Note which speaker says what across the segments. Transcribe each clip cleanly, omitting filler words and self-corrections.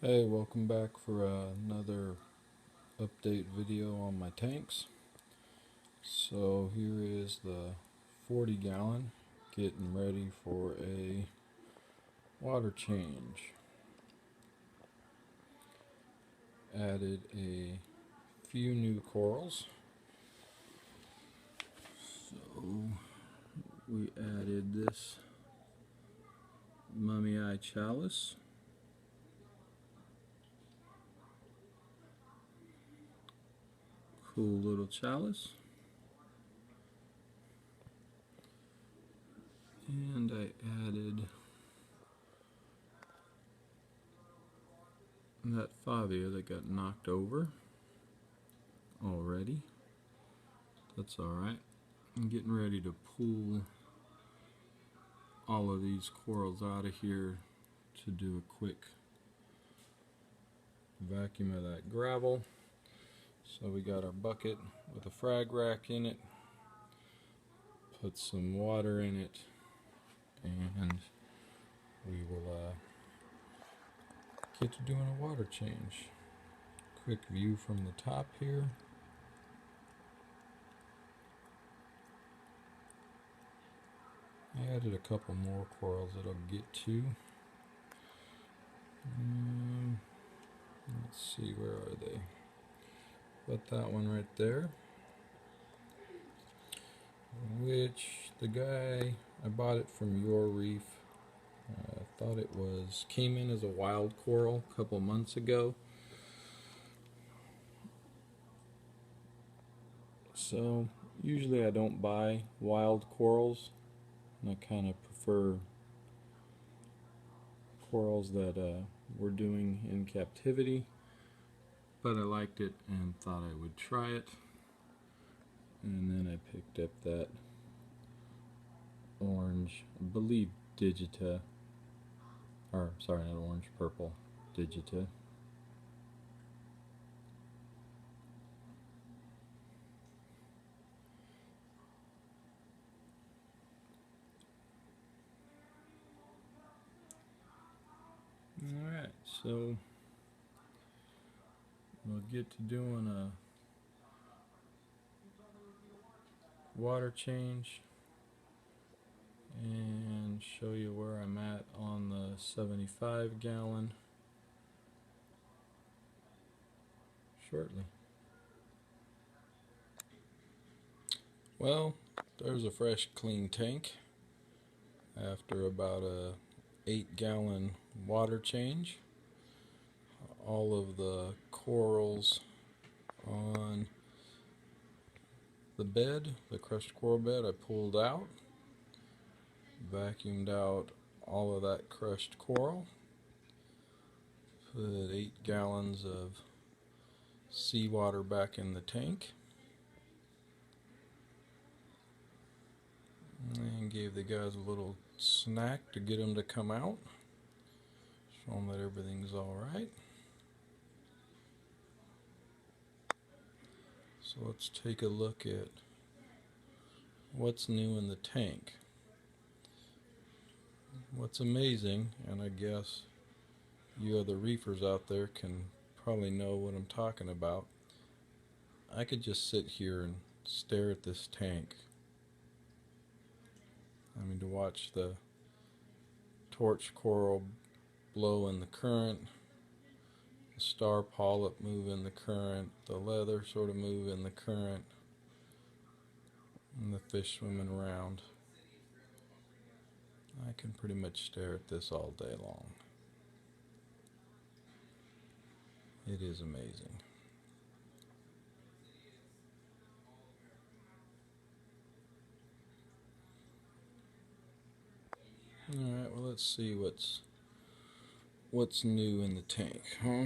Speaker 1: Hey, welcome back for another update video on my tanks. So here is the 40 gallon getting ready for a water change. Added a few new corals. So we added this mummy eye chalice. Cool little chalice. And I added that favia that got knocked over already. That's alright. I'm getting ready to pull all of these corals out of here to do a quick vacuum of that gravel. So we got our bucket with a frag rack in it, put some water in it, and we will get to doing a water change. Quick view from the top here. I added a couple more corals that I'll get to. Let's see, where are they? Put that one right there. Which the guy, I bought it from your Reef. I thought it came in as a wild coral a couple months ago. So usually I don't buy wild corals, and I kind of prefer corals that we're doing in captivity, but I liked it and thought I would try it, and then I picked up that orange, I believe Digita, or sorry, not orange, purple Digita. Alright, so we'll get to doing a water change and show you where I'm at on the 75 gallon shortly. Well, there's a fresh clean tank after about a 8-gallon water change. All of the corals on the bed, the crushed coral bed, I pulled out, vacuumed out all of that crushed coral, put 8 gallons of seawater back in the tank, and gave the guys a little snack to get them to come out, show them that everything's alright. So let's take a look at what's new in the tank. What's amazing, and I guess you other reefers out there can probably know what I'm talking about, I could just sit here and stare at this tank. I mean, to watch the torch coral blow in the current, the star polyp move in the current, the leather sort of move in the current, and the fish swimming around. I can pretty much stare at this all day long. It is amazing. Alright, well, let's see what's new in the tank, huh?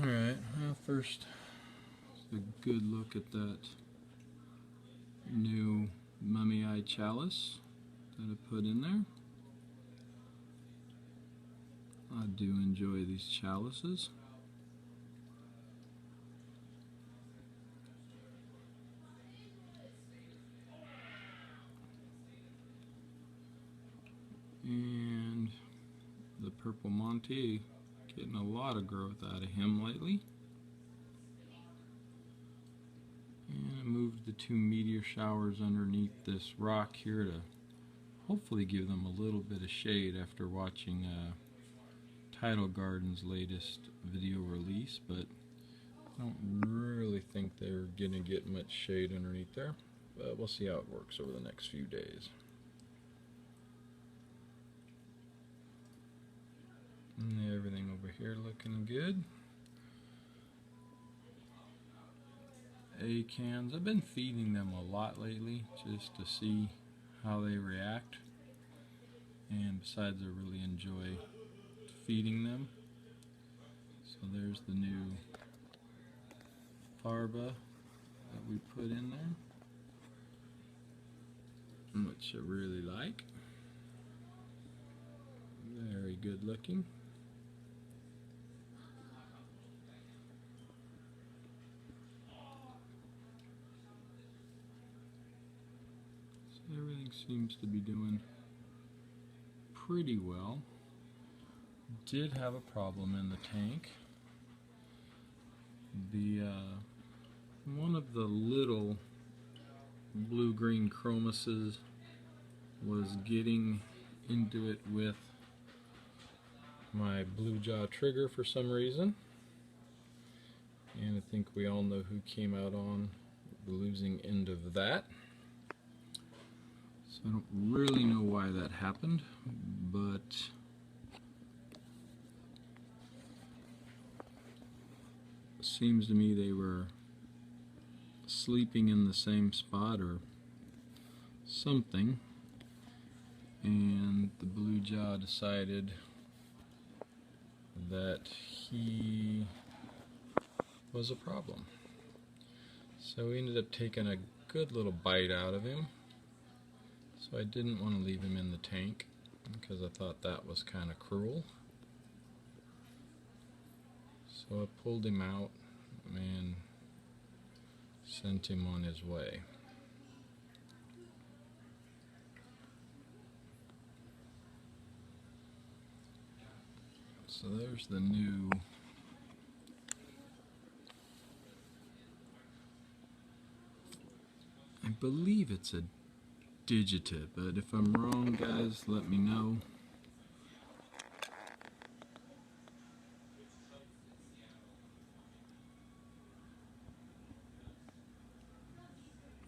Speaker 1: Alright, well, first, a good look at that new mummy eye chalice that I put in there. I do enjoy these chalices. And Purple Monty, getting a lot of growth out of him lately. And I moved the 2 meteor showers underneath this rock here to hopefully give them a little bit of shade after watching Tidal Garden's latest video release, but I don't really think they're gonna get much shade underneath there, but we'll see how it works over the next few days. And everything over here looking good. Acans, I've been feeding them a lot lately just to see how they react, and besides I really enjoy feeding them. So there's the new farba that we put in there, which I really like. Very good looking. So everything seems to be doing pretty well. Did have a problem in the tank. One of the little blue-green chromuses was getting into it with my blue jaw trigger for some reason, and I think we all know who came out on the losing end of that. So I don't really know why that happened, but it seems to me they were sleeping in the same spot or something, and the blue jaw decided that he was a problem. So we ended up taking a good little bite out of him. So I didn't want to leave him in the tank because I thought that was kind of cruel. So I pulled him out and sent him on his way. So there's the new I believe it's a digita, but if I'm wrong, guys, let me know.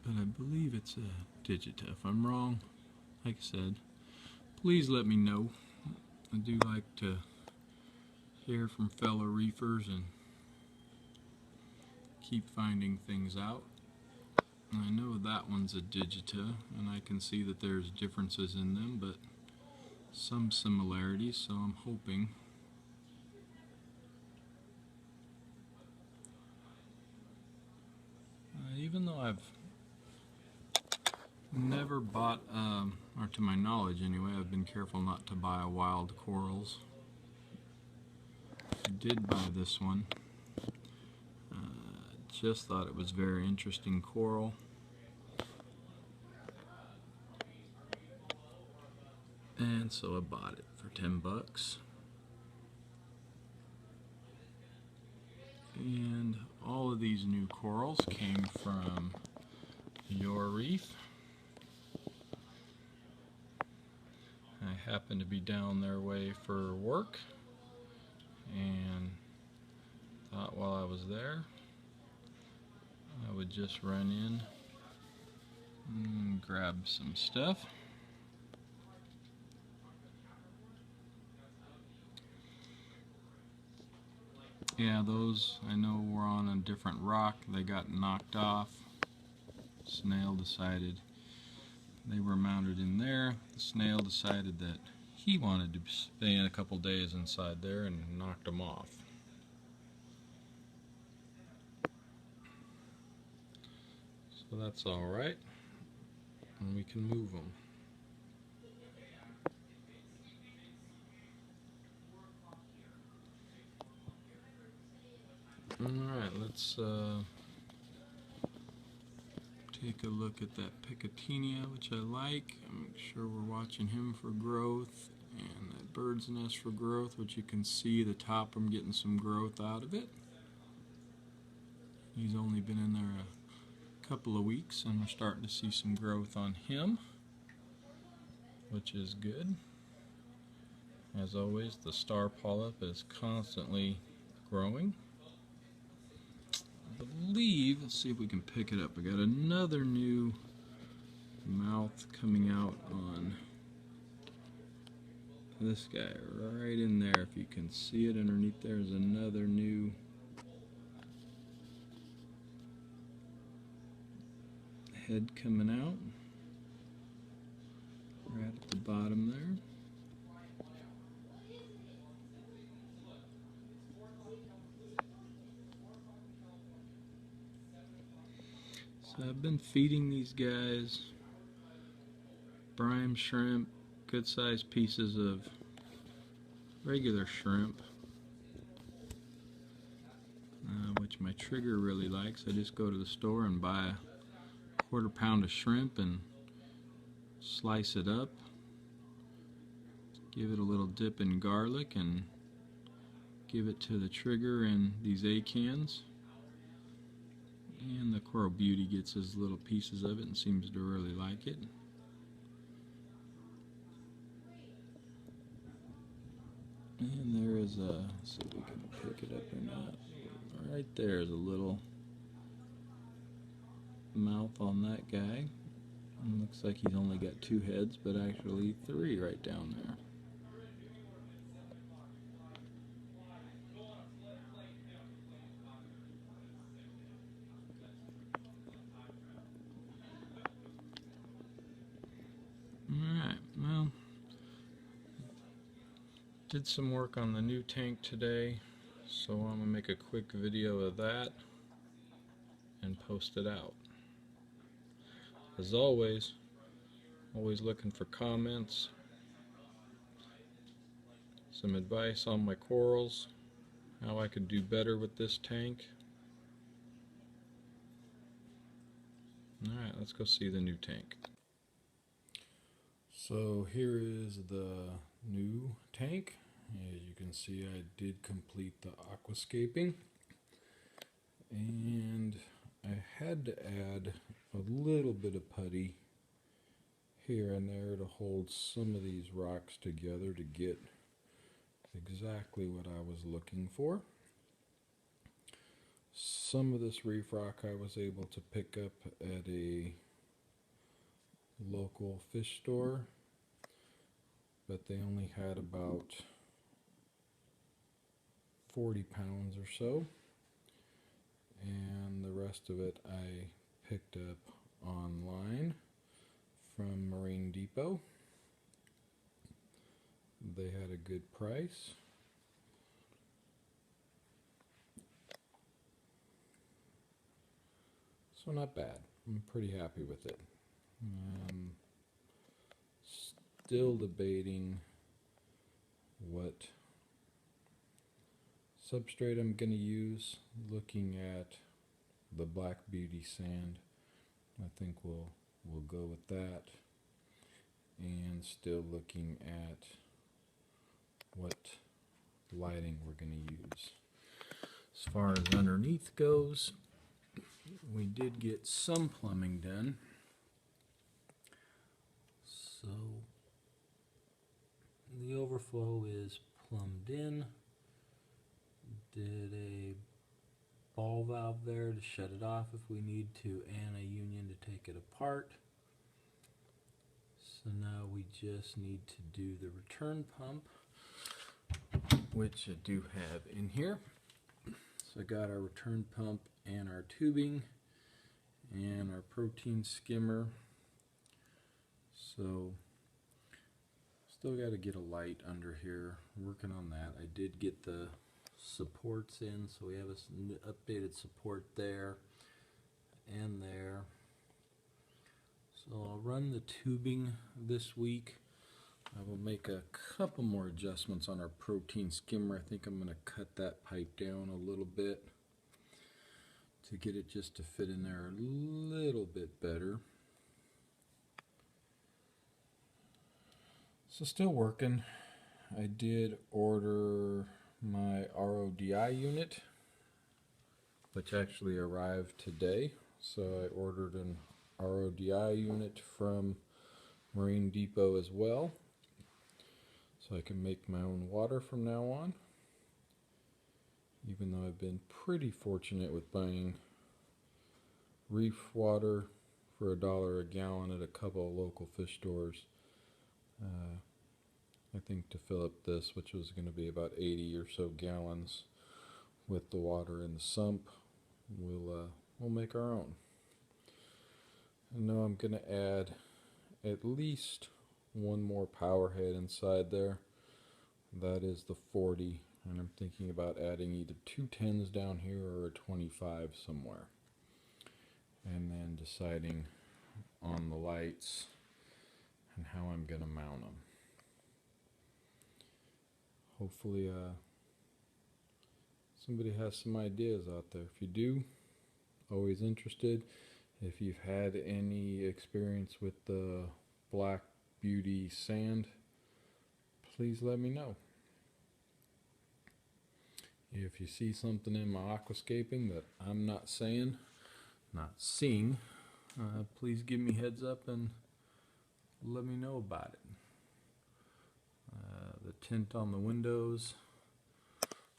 Speaker 1: But I believe it's a digita. If I'm wrong, like I said, please let me know. I do like to hear from fellow reefers and keep finding things out. I know that one's a digita, and I can see that there's differences in them, but some similarities, so I'm hoping. Even though I've never bought, or to my knowledge anyway, I've been careful not to buy wild corals. I did buy this one. Just thought it was very interesting coral. And so I bought it for 10 bucks. And all of these new corals came from your Reef. I happened to be down their way for work and thought while I was there I would just run in and grab some stuff. Yeah, those I know were on a different rock. They got knocked off. Snail decided they were mounted in there. The snail decided that he wanted to stay a couple days inside there and knocked them off. So that's alright, and we can move them. Alright, let's take a look at that Picatinnia, which I like. Make sure we're watching him for growth, and bird's nest for growth, which you can see the top, I'm getting some growth out of it. He's only been in there a couple of weeks and we're starting to see some growth on him, which is good. As always, the star polyp is constantly growing. I believe, let's see if we can pick it up. I got another new mouth coming out on this guy right in there. If you can see it underneath, there's another new head coming out right at the bottom there. So I've been feeding these guys brine shrimp, good sized pieces of regular shrimp, which my trigger really likes. I just go to the store and buy a quarter-pound of shrimp and slice it up, give it a little dip in garlic, and give it to the trigger in these A-cans. And the Coral Beauty gets his little pieces of it and seems to really like it. And there is a, let's see if we can pick it up or not. Right there is a little mouth on that guy. And looks like he's only got 2 heads, but actually 3 right down there. Alright, well, did some work on the new tank today, so I'm going to make a quick video of that and post it out. As always looking for comments, some advice on my corals, how I could do better with this tank. Alright, let's go see the new tank. So here is the new tank. As you can see, I did complete the aquascaping, and I had to add a little bit of putty here and there to hold some of these rocks together to get exactly what I was looking for. Some of this reef rock I was able to pick up at a local fish store, but they only had about 40 pounds or so, and the rest of it I picked up online from Marine Depot. They had a good price. So not bad. I'm pretty happy with it. Still debating what substrate I'm going to use. Looking at the Black Beauty sand, I think we'll go with that. And still looking at what lighting we're going to use. As far as underneath goes, we did get some plumbing done. So the overflow is plumbed in. Did a ball valve there to shut it off if we need to, and a union to take it apart. So now we just need to do the return pump, which I do have in here. So I got our return pump and our tubing and our protein skimmer. So still got to get a light under here. Working on that. I did get the supports in, so we have an updated support there and there. So I'll run the tubing this week. I will make a couple more adjustments on our protein skimmer. I think I'm going to cut that pipe down a little bit to get it just to fit in there a little bit better. So still working. I did order my RODI unit, which actually arrived today. So I ordered an RODI unit from Marine Depot as well, so I can make my own water from now on. Even though I've been pretty fortunate with buying Reef water for $1 a gallon at a couple of local fish stores. I think to fill up this, which was going to be about 80 or so gallons with the water in the sump, we'll make our own. I know I'm going to add at least one more power head inside there. That is the 40, and I'm thinking about adding either 2 10s down here or a 25 somewhere, and then deciding on the lights and how I'm going to mount them. Hopefully somebody has some ideas out there. If you do, always interested. If you've had any experience with the Black Beauty sand, please let me know. If you see something in my aquascaping that I'm not seeing, please give me heads up and let me know about it. The tint on the windows,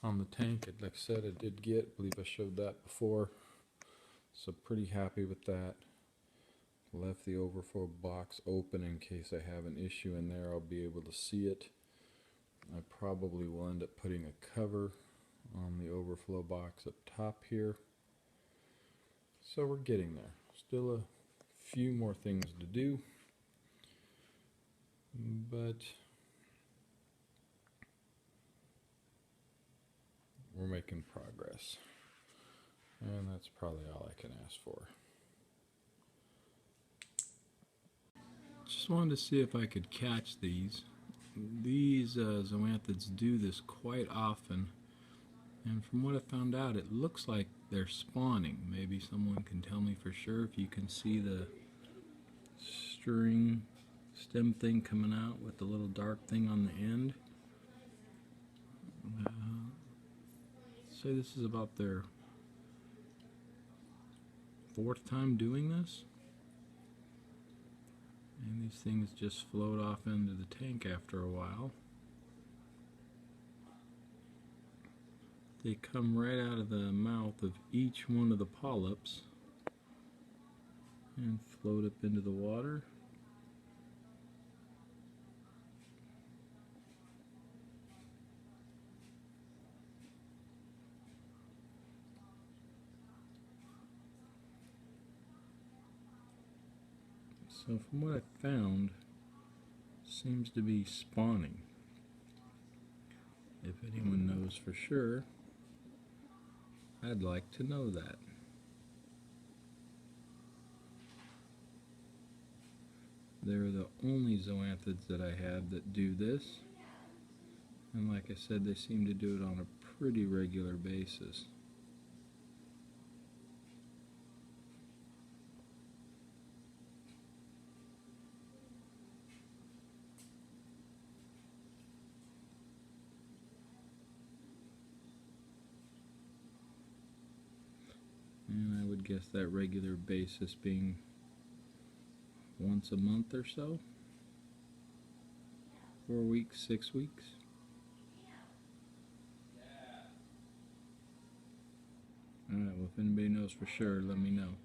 Speaker 1: on the tank, like I said, I did get, I believe I showed that before, so pretty happy with that. Left the overflow box open in case I have an issue in there. I'll be able to see it. I probably will end up putting a cover on the overflow box up top here. So we're getting there. Still a few more things to do, but we're making progress, and that's probably all I can ask for. Just wanted to see if I could catch these. These zoanthids do this quite often, and from what I found out, it looks like they're spawning. Maybe someone can tell me for sure if you can see the string stem thing coming out with the little dark thing on the end. Say this is about their 4th time doing this, and these things just float off into the tank after a while. They come right out of the mouth of each one of the polyps and float up into the water. So from what I found, seems to be spawning. If anyone knows for sure, I'd like to know that. They're the only zoanthids that I have that do this, and like I said, they seem to do it on a pretty regular basis. And I would guess that regular basis being once a month or so. 4 weeks, 6 weeks. Alright, well if anybody knows for sure, let me know.